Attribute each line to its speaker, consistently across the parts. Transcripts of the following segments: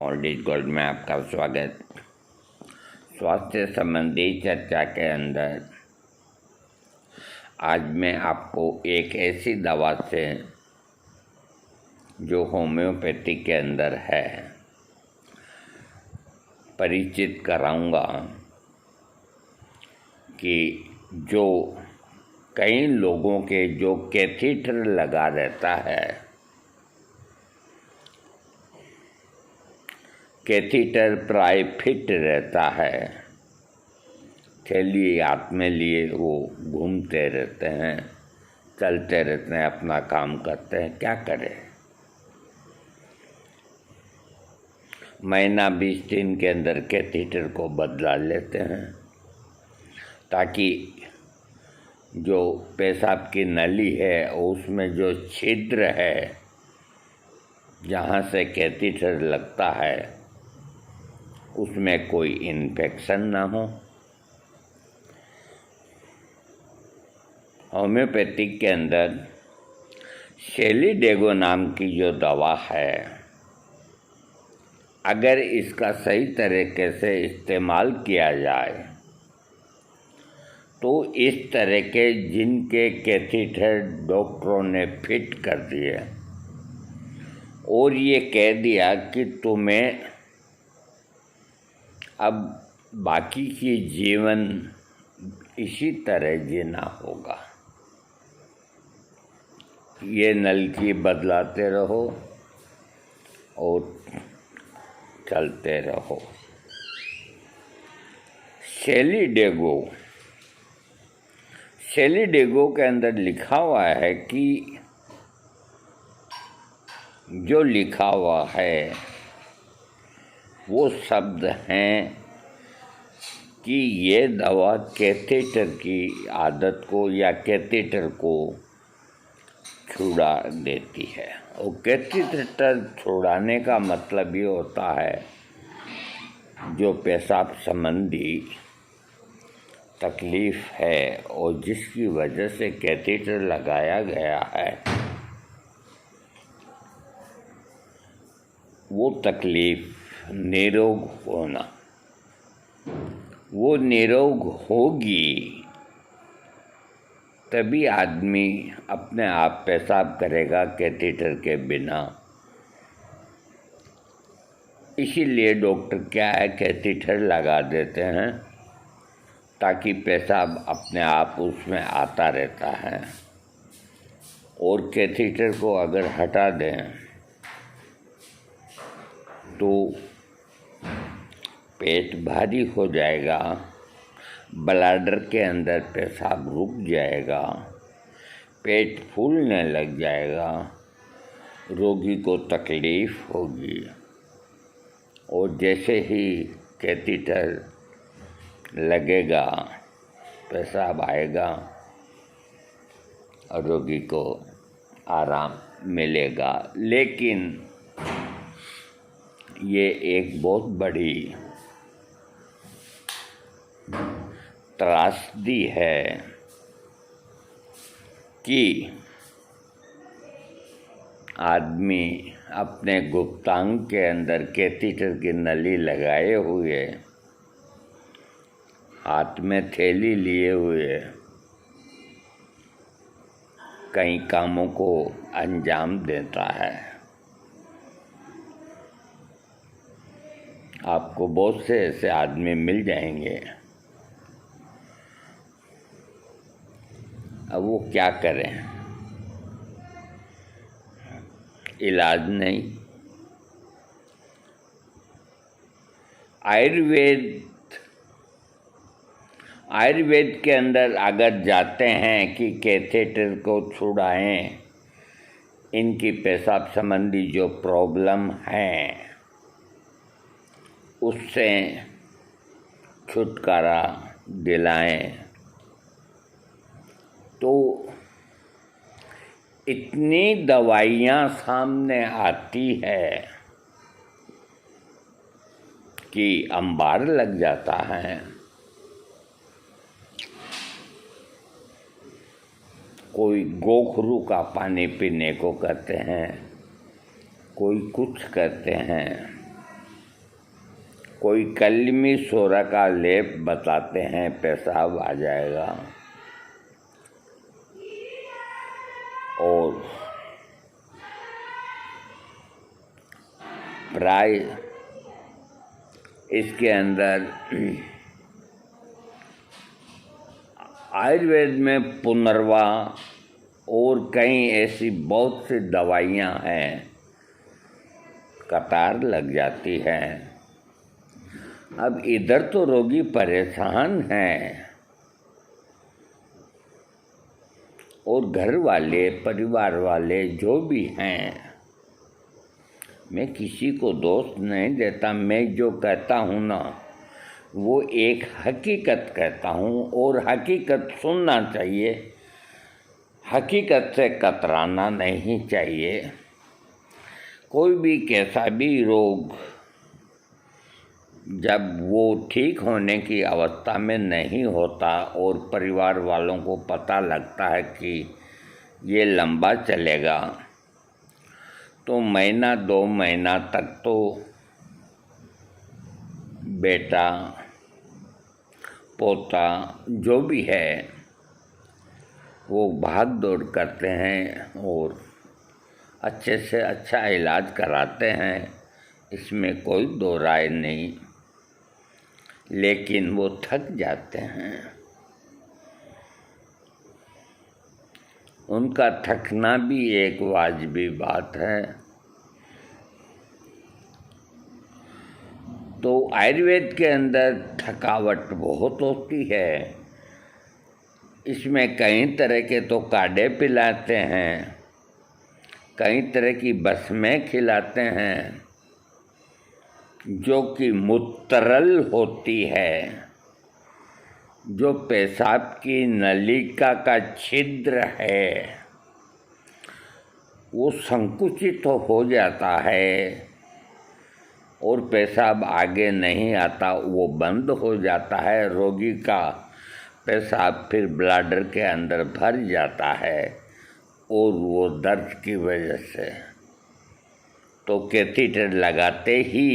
Speaker 1: Audit gold में आपका स्वागत। स्वास्थ्य संबंधी चर्चा के अंदर आज मैं आपको एक ऐसी दवा से जो होम्योपैथी के अंदर है परिचित कराऊंगा कि जो कई लोगों के जो कैथीटर लगा रहता है, कैथीटर प्राय फिट रहता है, थैली हाथ में लिए वो घूमते रहते हैं, चलते रहते हैं, अपना काम करते हैं। क्या करें? महीना 20 दिन के अंदर कैथीटर को बदला लेते हैं ताकि जो पेशाब की नली है उसमें जो छिद्र है जहाँ से कैथीटर लगता है उसमें कोई इन्फेक्शन ना हो। होम्योपैथिक के अंदर सेलीडेगो नाम की जो दवा है, अगर इसका सही तरीके से इस्तेमाल किया जाए तो इस तरह के जिनके कैथीटर डॉक्टरों ने फिट कर दिए और ये कह दिया कि तुम्हें अब बाकी की जीवन इसी तरह जीना होगा, ये नलकी बदलाते रहो और चलते रहो। सेलीडेगो के अंदर लिखा हुआ है कि जो लिखा हुआ है वो शब्द हैं कि ये दवा कैथीटर की आदत को या कैथीटर को छुड़ा देती है। और कैथीटर छुड़ाने का मतलब ये होता है जो पेशाब संबंधी तकलीफ़ है और जिसकी वजह से कैथीटर लगाया गया है वो तकलीफ़ निरोग होना, वो निरोग होगी तभी आदमी अपने आप पेशाब करेगा कैथीटर के बिना। इसीलिए डॉक्टर क्या है कैथीटर लगा देते हैं ताकि पेशाब अपने आप उसमें आता रहता है। और कैथीटर को अगर हटा दें तो पेट भारी हो जाएगा, ब्लैडर के अंदर पेशाब रुक जाएगा, पेट फूलने लग जाएगा, रोगी को तकलीफ़ होगी। और जैसे ही कैथीटर लगेगा पेशाब आएगा और रोगी को आराम मिलेगा। लेकिन ये एक बहुत बड़ी त्रासदी है कि आदमी अपने गुप्तांग के अंदर कैथीटर की नली लगाए हुए, हाथ में थैली लिए हुए कई कामों को अंजाम देता है। आपको बहुत से ऐसे आदमी मिल जाएंगे। अब वो क्या करें? इलाज नहीं। आयुर्वेद के अंदर अगर जाते हैं कि कैथीटर को छुड़ाएं, इनकी पेशाब संबंधी जो प्रॉब्लम है उससे छुटकारा दिलाएं, तो इतनी दवाइयाँ सामने आती है कि अंबार लग जाता है। कोई गोखरू का पानी पीने को कहते हैं, कोई कुछ कहते हैं। कोई कलमी सोरा का लेप बताते हैं पेशाब आ जाएगा, और प्राय इसके अंदर आयुर्वेद में पुनर्वा और कई ऐसी बहुत सी दवाइयाँ हैं, कतार लग जाती है। अब इधर तो रोगी परेशान है और घर वाले परिवार वाले जो भी हैं, मैं किसी को दोष नहीं देता, मैं जो कहता हूँ ना वो एक हकीकत कहता हूँ, और हकीकत सुनना चाहिए, हकीकत से कतराना नहीं चाहिए। कोई भी कैसा भी रोग जब वो ठीक होने की अवस्था में नहीं होता और परिवार वालों को पता लगता है कि ये लंबा चलेगा, तो महीना 2 महीना तक तो बेटा पोता जो भी है वो भाग दौड़ करते हैं और अच्छे से अच्छा इलाज कराते हैं, इसमें कोई दो राय नहीं, लेकिन वो थक जाते हैं। उनका थकना भी एक वाजिबी बात है। तो आयुर्वेद के अंदर थकावट बहुत होती है। इसमें कई तरह के तो काढ़े पिलाते हैं, कई तरह की बस्में खिलाते हैं जो कि मुतरल होती है, जो पेशाब की नलिका का छिद्र है वो संकुचित हो जाता है और पेशाब आगे नहीं आता, वो बंद हो जाता है। रोगी का पेशाब फिर ब्लैडर के अंदर भर जाता है और वो दर्द की वजह से तो कैथीटर लगाते ही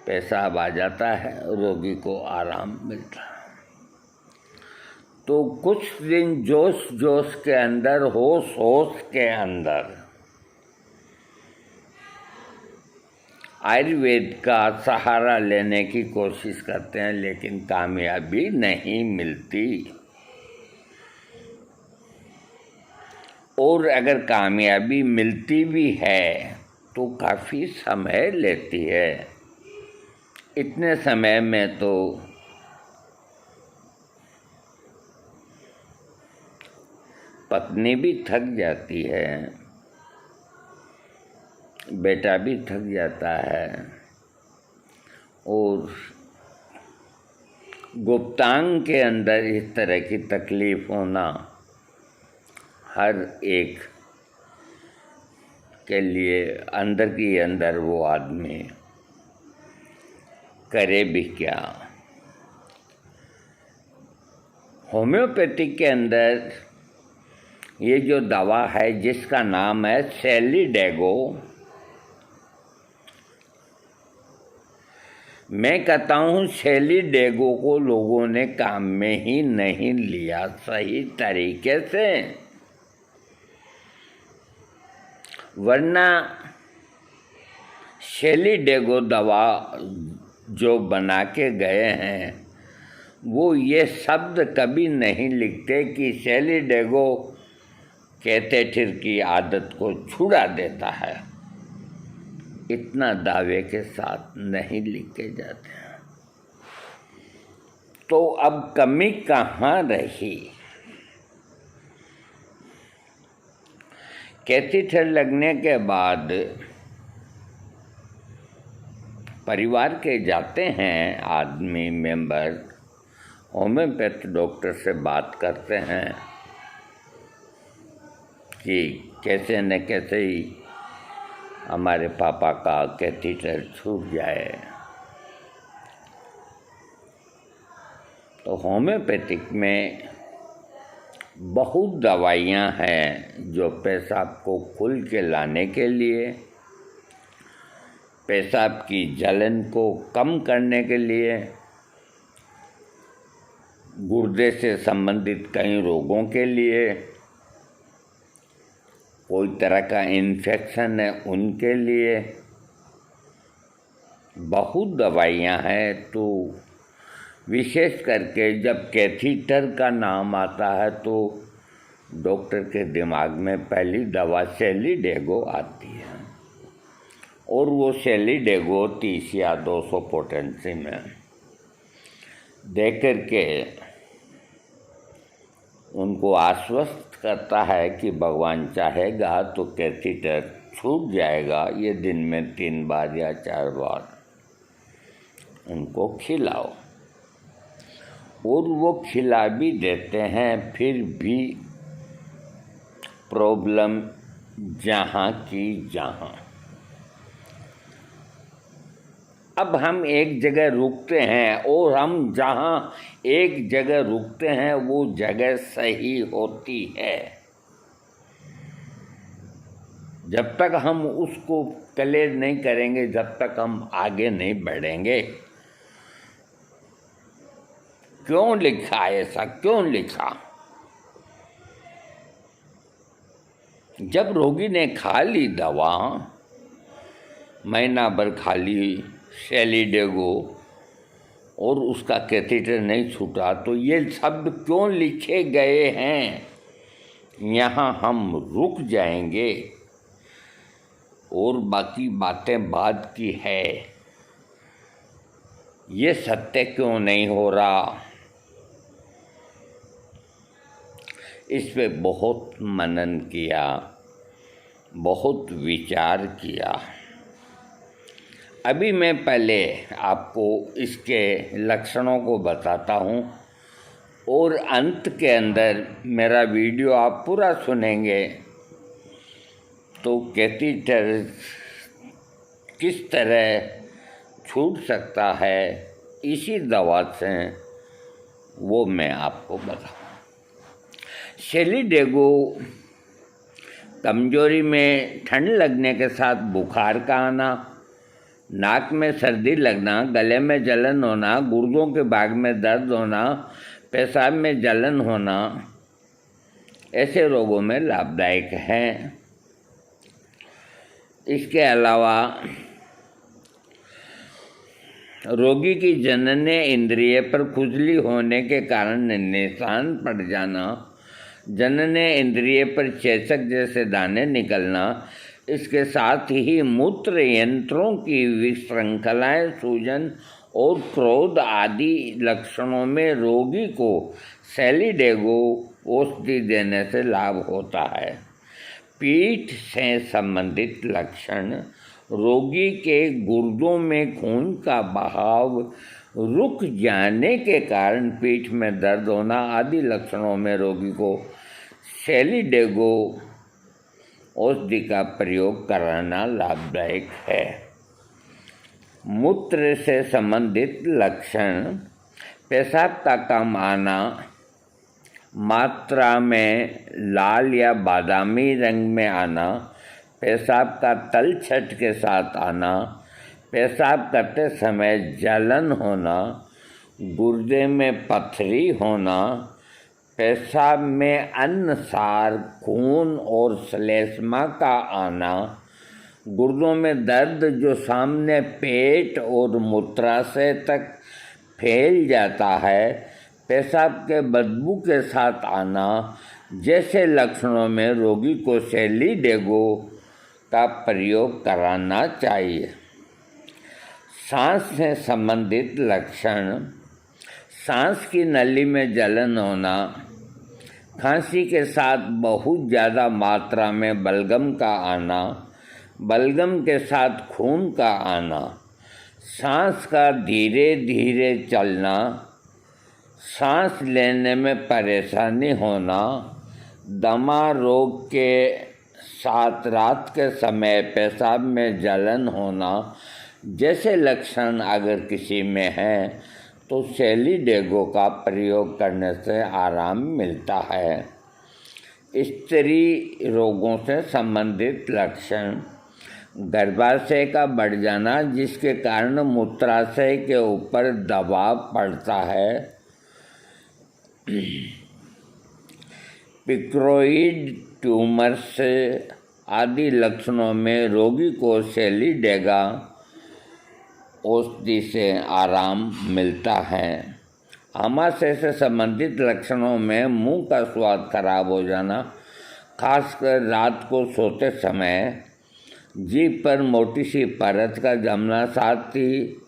Speaker 1: पेशाब आ जाता है, रोगी को आराम मिलता है। तो कुछ दिन जोश जोश के अंदर, होश होश के अंदर आयुर्वेद का सहारा लेने की कोशिश करते हैं, लेकिन कामयाबी नहीं मिलती। और अगर कामयाबी मिलती भी है तो काफ़ी समय लेती है। इतने समय में तो पत्नी भी थक जाती है, बेटा भी थक जाता है, और गुप्तांग के अंदर इस तरह की तकलीफ होना हर एक के लिए अंदर की अंदर वो आदमी करे भी क्या। होम्योपैथिक के अंदर ये जो दवा है जिसका नाम है सेलीडेगो, मैं कहता हूँ सेलीडेगो को लोगों ने काम में ही नहीं लिया सही तरीके से, वरना सेलीडेगो दवा जो बना के गए हैं वो ये शब्द कभी नहीं लिखते कि सेलीडेगो कैथेटर की आदत को छुड़ा देता है, इतना दावे के साथ नहीं लिखे जाते हैं। तो अब कमी कहाँ रही? कैथेटर लगने के बाद परिवार के जाते हैं आदमी मेंबर, होम्योपैथ डॉक्टर से बात करते हैं कि कैसे न कैसे ही हमारे पापा का कैथेटर छूट जाए। तो होम्योपैथिक में बहुत दवाइयाँ हैं जो पेशाब को खुल के लाने के लिए पेशाब की जलन को कम करने के लिए, गुर्दे से संबंधित कई रोगों के लिए, कोई तरह का इन्फेक्शन है उनके लिए बहुत दवाइयाँ हैं। तो विशेष करके जब कैथीटर का नाम आता है तो डॉक्टर के दिमाग में पहली दवा सेलीडेगो आती है, और वो सेलीडेगो 30 या 200 पोटेंसी में दे करके उनको आश्वस्त करता है कि भगवान चाहेगा तो कैथीटर छूट जाएगा। ये दिन में 3 बार या 4 बार उनको खिलाओ, और वो खिला भी देते हैं, फिर भी प्रॉब्लम जहाँ की जहाँ। अब हम एक जगह रुकते हैं, और हम जहाँ एक जगह रुकते हैं वो जगह सही होती है। जब तक हम उसको क्लियर नहीं करेंगे, जब तक हम आगे नहीं बढ़ेंगे। क्यों लिखा ऐसा, क्यों लिखा? जब रोगी ने खा ली दवा, महीना भर खा ली सेलीडेगो, और उसका कैथीटर नहीं छूटा, तो ये शब्द क्यों लिखे गए हैं? यहाँ हम रुक जाएंगे और बाकी बातें बाद की है। ये सत्य क्यों नहीं हो रहा? इस पे बहुत मनन किया, बहुत विचार किया। अभी मैं पहले आपको इसके लक्षणों को बताता हूँ, और अंत के अंदर मेरा वीडियो आप पूरा सुनेंगे तो कैथीटर किस तरह छूट सकता है इसी दवा से, वो मैं आपको बताऊँ। सेलीडेगो कमजोरी में ठंड लगने के साथ बुखार का आना, नाक में सर्दी लगना, गले में जलन होना, गुर्दों के भाग में दर्द होना, पेशाब में जलन होना, ऐसे रोगों में लाभदायक है। इसके अलावा रोगी की जनने इंद्रिय पर खुजली होने के कारण निशान पड़ जाना, जनने इंद्रिय पर चेचक जैसे दाने निकलना, इसके साथ ही मूत्र यंत्रों की विश्रृंखलाएं, सूजन और क्रोध आदि लक्षणों में रोगी को सेलीडेगो औषधि देने से लाभ होता है। पीठ से संबंधित लक्षण, रोगी के गुर्दों में खून का बहाव रुक जाने के कारण पीठ में दर्द होना आदि लक्षणों में रोगी को सेलीडेगो औषधि का प्रयोग कराना लाभदायक है। मूत्र से संबंधित लक्षण, पेशाब का कम आना, मात्रा में लाल या बादामी रंग में आना, पेशाब का तलछट के साथ आना, पेशाब करते समय जलन होना, गुर्दे में पथरी होना, पेशाब में अन्नसार खून और श्लेष्मा का आना, गुर्दों में दर्द जो सामने पेट और मूत्राशय तक फैल जाता है, पेशाब के बदबू के साथ आना, जैसे लक्षणों में रोगी को सेलीडेगो का प्रयोग कराना चाहिए। सांस से संबंधित लक्षण, सांस की नली में जलन होना, खांसी के साथ बहुत ज़्यादा मात्रा में बलगम का आना, बलगम के साथ खून का आना, सांस का धीरे धीरे चलना, सांस लेने में परेशानी होना, दमा रोग के साथ रात के समय पेशाब में जलन होना, जैसे लक्षण अगर किसी में हैं तो सेलीडेगो का प्रयोग करने से आराम मिलता है। स्त्री रोगों से संबंधित लक्षण, गर्भाशय का बढ़ जाना जिसके कारण मूत्राशय के ऊपर दबाव पड़ता है। पिक्रोइड ट्यूमर्स आदि लक्षणों में रोगी को सेलीडेगा औषधि से आराम मिलता है। आमाशय से संबंधित लक्षणों में मुंह का स्वाद खराब हो जाना, खासकर रात को सोते समय, जीभ पर मोटी सी परत का जमना, साथ ही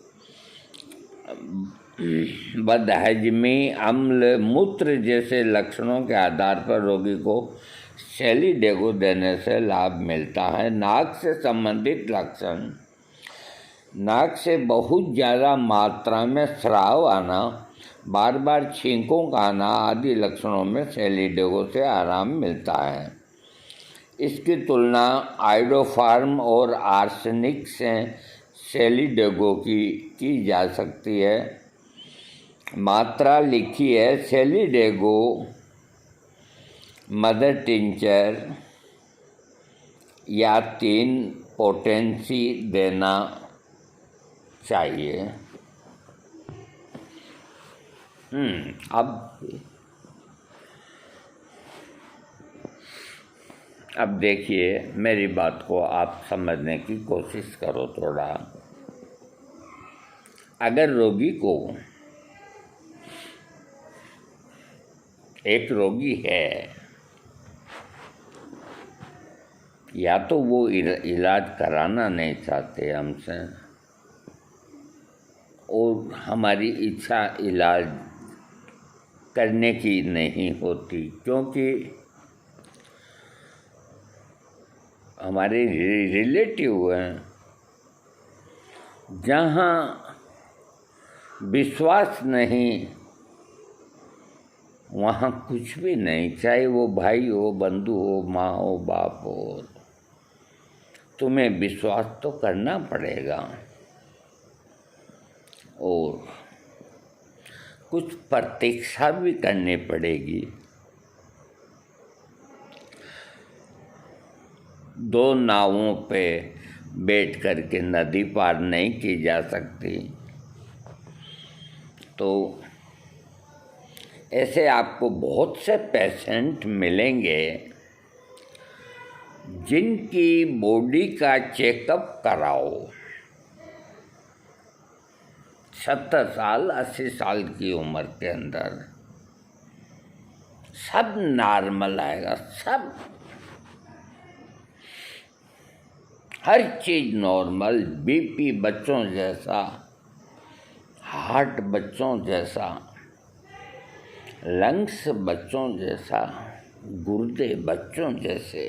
Speaker 1: बदहजमी, अम्ल, मूत्र जैसे लक्षणों के आधार पर रोगी को सेलीडेगो देने से लाभ मिलता है। नाक से संबंधित लक्षण, नाक से बहुत ज़्यादा मात्रा में स्राव आना, बार बार छींकों का आना आदि लक्षणों में सेलीडेगो से आराम मिलता है। इसकी तुलना आयोडोफार्म और आर्सेनिक से सेलीडेगो की जा सकती है। मात्रा लिखी है। सेलीडेगो मदर टिंचर या 3 पोटेंसी देना चाहिए। अब देखिए, मेरी बात को आप समझने की कोशिश करो थोड़ा। अगर रोगी को, एक रोगी है, या तो वो इलाज कराना नहीं चाहते हमसे और हमारी इच्छा इलाज करने की नहीं होती, क्योंकि हमारे रिलेटिव हैं, जहाँ विश्वास नहीं वहाँ कुछ भी नहीं, चाहे वो भाई हो, बंधु हो, माँ हो, बाप हो, तुम्हें विश्वास तो करना पड़ेगा और कुछ प्रतीक्षा भी करनी पड़ेगी। 2 नावों पे बैठ कर के नदी पार नहीं की जा सकती। तो ऐसे आपको बहुत से पेशेंट मिलेंगे जिनकी बॉडी का चेकअप कराओ, 70 साल 80 साल की उम्र के अंदर सब नॉर्मल आएगा, सब हर चीज़ नॉर्मल, बीपी बच्चों जैसा, हार्ट बच्चों जैसा, लंग्स बच्चों जैसा, गुर्दे बच्चों जैसे,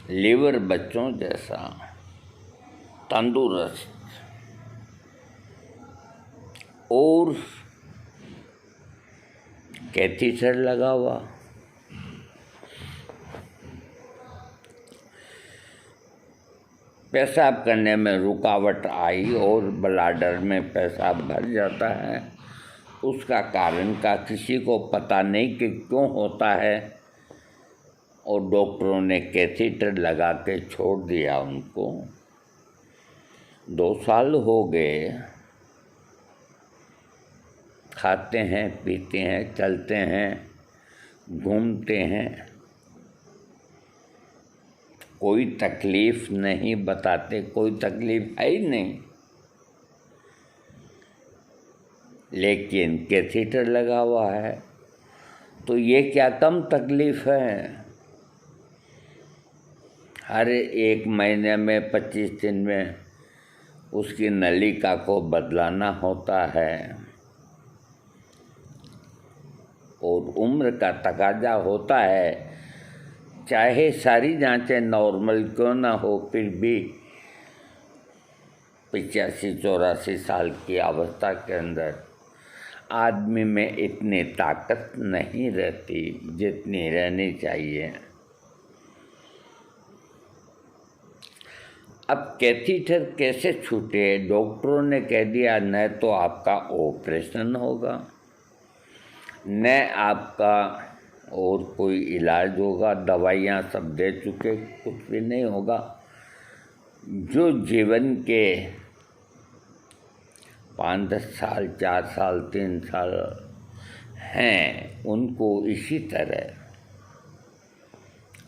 Speaker 1: लिवर बच्चों जैसा, तंदुरुस्त और कैथीटर लगा हुआ। पेशाब करने में रुकावट आई और ब्लैडर में पेशाब भर जाता है, उसका कारण का किसी को पता नहीं कि क्यों होता है, और डॉक्टरों ने कैथीटर लगा के छोड़ दिया उनको। 2 साल हो गए, खाते हैं, पीते हैं, चलते हैं, घूमते हैं, कोई तकलीफ नहीं बताते, कोई तकलीफ है ही नहीं, लेकिन कैथीटर लगा हुआ है। तो ये क्या कम तकलीफ है? हर 1 महीने में 25 दिन में उसकी नलिका को बदलाना होता है और उम्र का तकाजा होता है, चाहे सारी जांचें नॉर्मल क्यों ना हो, फिर भी 85-84 साल की अवस्था के अंदर आदमी में इतनी ताकत नहीं रहती जितनी रहनी चाहिए। अब कैथीटर कैसे छूटे? डॉक्टरों ने कह दिया न तो आपका ऑपरेशन होगा, न आपका और कोई इलाज होगा, दवाइयाँ सब दे चुके, कुछ भी नहीं होगा, जो जीवन के 5-10 साल, 4 साल, 3 साल हैं, उनको इसी तरह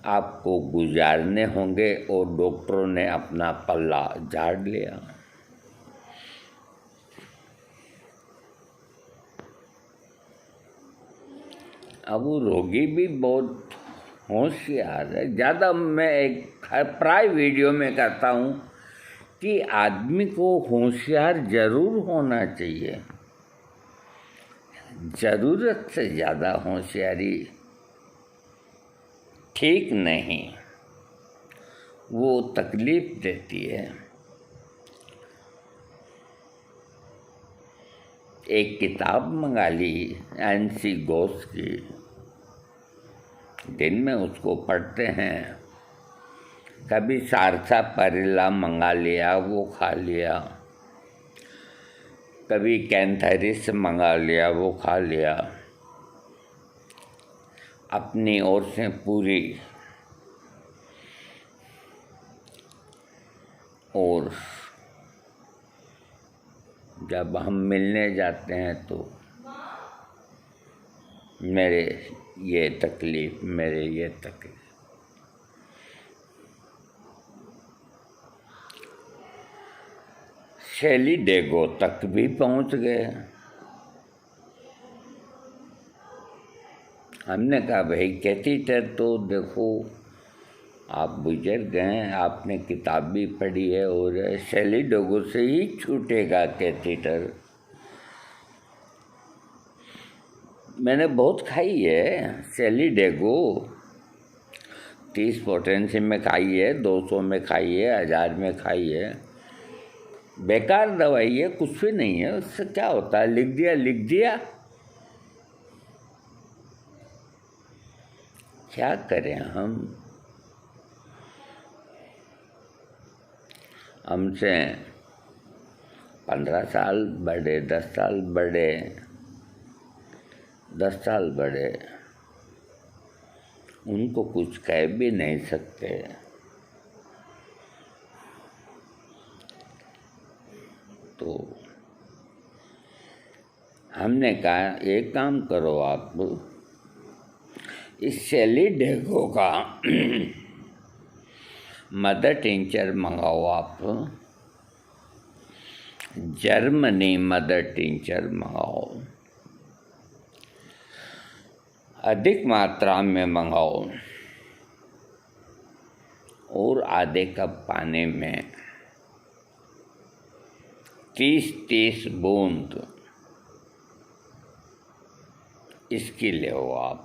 Speaker 1: आपको गुजारने होंगे और डॉक्टरों ने अपना पल्ला झाड़ लिया। अब वो रोगी भी बहुत होशियार है। ज़्यादा मैं एक प्राय वीडियो में कहता हूँ कि आदमी को होशियार ज़रूर होना चाहिए। ज़रूरत से ज़्यादा होशियारी ठीक नहीं, वो तकलीफ देती है। एक किताब मंगा ली एनसी घोष की, दिन में उसको पढ़ते हैं। कभी सारसा परिला मंगा लिया, वो खा लिया। कभी कैंथरिस मंगा लिया, वो खा लिया। अपनी ओर से पूरी। और जब हम मिलने जाते हैं तो मेरे ये तकलीफ़, मेरे ये तकलीफ़। शैली डेगो तक भी पहुंच गए। हमने कहा भाई कैथीटर तो देखो आप बुजुर्ग हैं, आपने किताब भी पढ़ी है और शैली डेगो से ही छूटेगा कैथीटर। मैंने बहुत खाई है शैली डेगो, 30 पोटेंसी में खाई है, 200 में खाई है, 1000 में खाई है। बेकार दवाई है, कुछ भी नहीं है, उससे क्या होता है, लिख दिया। क्या करें हम? हमसे 15 साल बड़े, 10 साल बड़े, 10 साल बड़े, उनको कुछ कह भी नहीं सकते। तो हमने कहा एक काम करो, आप इस शैली डेगो का मदर टिंचर मंगाओ, आप जर्मनी मदर टिंचर मंगाओ, अधिक मात्रा में मंगाओ और आधे कप पानी में 30-30 बूंद इसकी ले आप।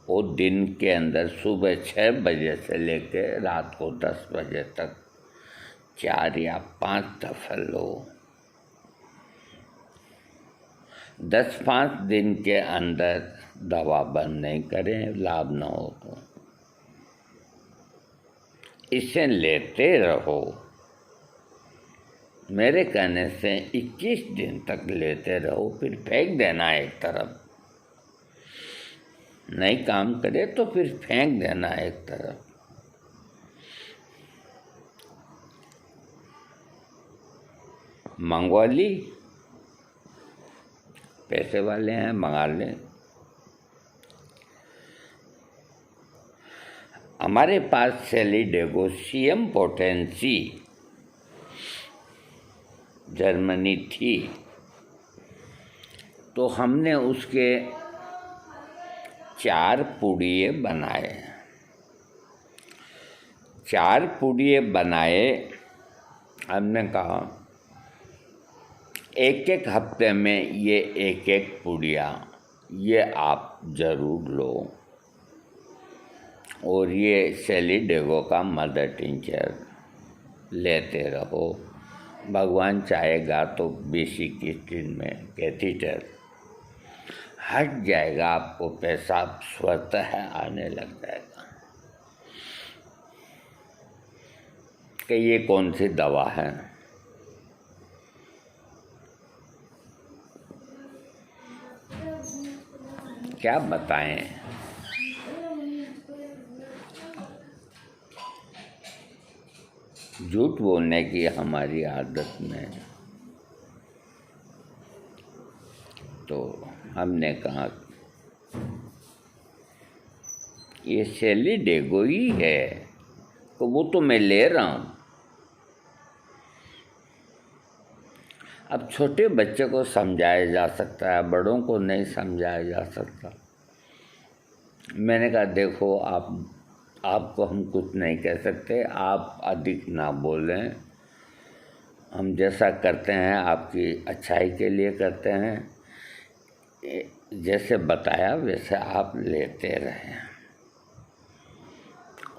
Speaker 1: और दिन के अंदर सुबह 6 बजे से लेके रात को 10 बजे तक 4 या 5 दफ़ा लो। 10-5 दिन के अंदर दवा बंद नहीं करें, लाभ ना हो तो इसे लेते रहो। मेरे कहने से 21 दिन तक लेते रहो, फिर फेंक देना एक तरफ। नहीं काम करे तो फिर फेंक देना एक तरफ। मंगवा ली, पैसे वाले हैं, मंगा लें। हमारे पास शैली डेगो सीएम पोटेंसी जर्मनी थी, तो हमने उसके 4 पुड़िए बनाए। 4 पुड़िए बनाए। हमने कहा एक हफ्ते में ये एक पुड़िया ये आप ज़रूर लो। और ये शैली डेगो का मदर टिंचर लेते रहो। भगवान चाहेगा तो 20-21 दिन में कैथीटर हट जाएगा, आपको पेशाब स्वतः आने लग जाएगा। कि ये कौन सी दवा है? क्या बताएं? झूठ बोलने की हमारी आदत में, तो हमने कहा ये सेली डेगो ही है, तो वो तो मैं ले रहा हूँ। अब छोटे बच्चे को समझाया जा सकता है, बड़ों को नहीं समझाया जा सकता। मैंने कहा देखो आपको हम कुछ नहीं कह सकते, आप अधिक ना बोलें, हम जैसा करते हैं आपकी अच्छाई के लिए करते हैं, जैसे बताया वैसे आप लेते रहें।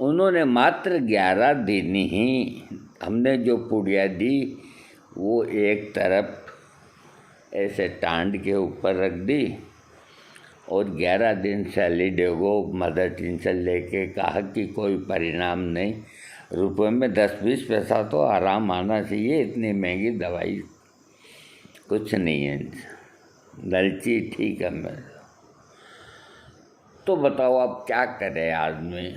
Speaker 1: उन्होंने मात्र 11 दिन ही हमने जो पुड़िया दी वो एक तरफ ऐसे टांड के ऊपर रख दी और 11 दिन सेली डेगो मदर टिंचर लेके कहा कि कोई परिणाम नहीं, रुपए में 10-20 पैसा तो आराम आना चाहिए, इतनी महंगी दवाई कुछ नहीं है, दलची ठीक है। मैं तो बताओ अब क्या करे आदमी,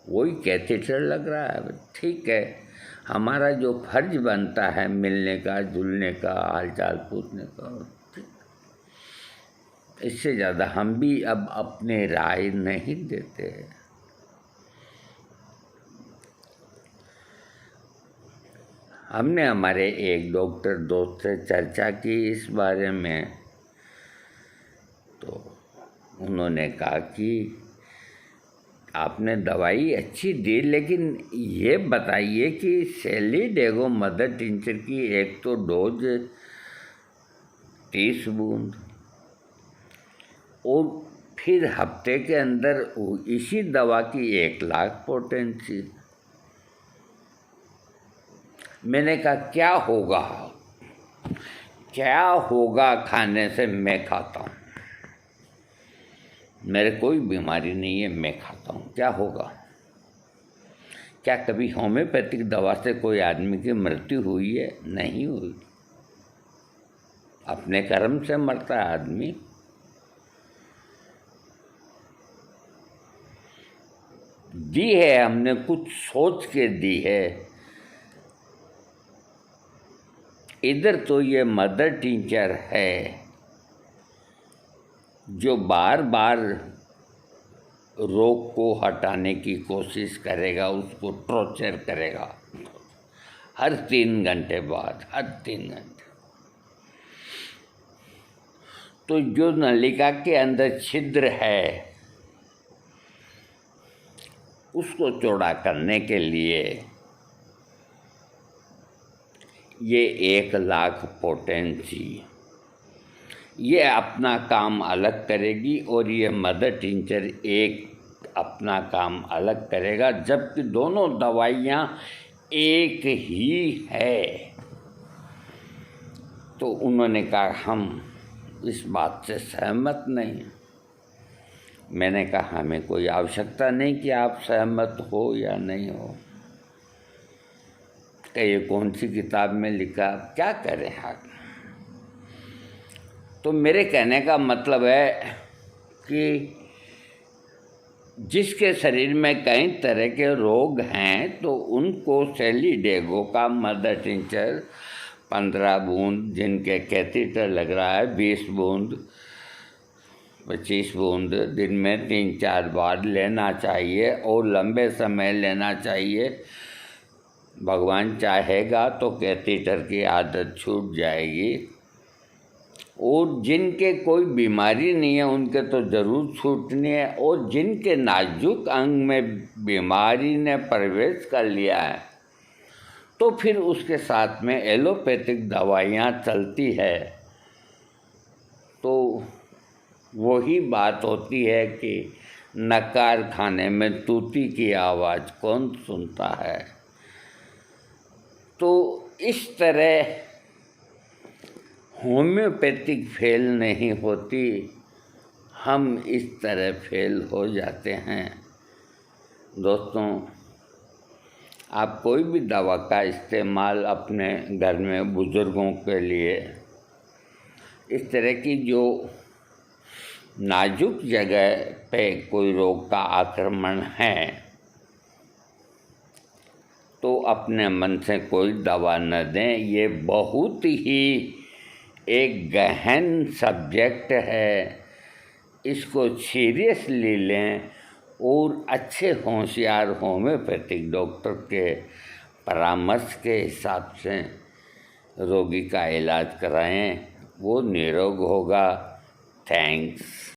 Speaker 1: वही कैथेटर लग रहा है। ठीक है, हमारा जो फर्ज बनता है मिलने का, जुलने का, हालचाल पूछने का, इससे ज़्यादा हम भी अब अपने राय नहीं देते। हमने हमारे एक डॉक्टर दोस्त से चर्चा की इस बारे में, तो उन्होंने कहा कि आपने दवाई अच्छी दी, लेकिन ये बताइए कि सेली डेगो मदर टिंचर की एक तो डोज 30 बूंद और फिर हफ्ते के अंदर इसी दवा की 1 लाख पोटेंसी। मैंने कहा क्या होगा खाने से, मैं खाता हूँ, मेरे कोई बीमारी नहीं है, मैं खाता हूँ, क्या होगा? क्या कभी होम्योपैथिक दवा से कोई आदमी की मृत्यु हुई है? नहीं हुई। अपने कर्म से मरता है आदमी। दी है हमने, कुछ सोच के दी है। इधर तो ये मदर टिंचर है जो बार बार रोग को हटाने की कोशिश करेगा, उसको टॉर्चर करेगा हर 3 घंटे बाद, हर 3 घंटे। तो जो नलिका के अंदर छिद्र है उसको चौड़ा करने के लिए ये 1 लाख पोटेंसी ये अपना काम अलग करेगी और ये मदर टिंचर एक अपना काम अलग करेगा, जबकि दोनों दवाइयाँ एक ही है। तो उन्होंने कहा हम इस बात से सहमत नहीं। मैंने कहा हमें कोई आवश्यकता नहीं कि आप सहमत हो या नहीं हो, कि ये कौन सी किताब में लिखा, क्या करें आप। तो मेरे कहने का मतलब है कि जिसके शरीर में कई तरह के रोग हैं तो उनको सेली डेगो का मदर टिंचर 15 बूंद, जिनके कैथेटर लग रहा है 20 बूंद, 25 बूंद दिन में 3-4 बार लेना चाहिए और लंबे समय लेना चाहिए। भगवान चाहेगा तो कैथेटर की आदत छूट जाएगी। और जिनके कोई बीमारी नहीं है उनके तो ज़रूर छूटनी है, और जिनके नाजुक अंग में बीमारी ने प्रवेश कर लिया है तो फिर उसके साथ में एलोपैथिक दवाइयाँ चलती है। तो वही बात होती है कि नकार खाने में तूती की आवाज़ कौन सुनता है। तो इस तरह होम्योपैथिक फेल नहीं होती, हम इस तरह फेल हो जाते हैं। दोस्तों, आप कोई भी दवा का इस्तेमाल अपने घर में बुज़ुर्गों के लिए, इस तरह की जो नाजुक जगह पे कोई रोग का आक्रमण है तो अपने मन से कोई दवा न दें। ये बहुत ही एक गहन सब्जेक्ट है, इसको सीरियसली लें और अच्छे होशियार होम्योपैथिक डॉक्टर के परामर्श के हिसाब से रोगी का इलाज कराएं, वो निरोग होगा। थैंक्स।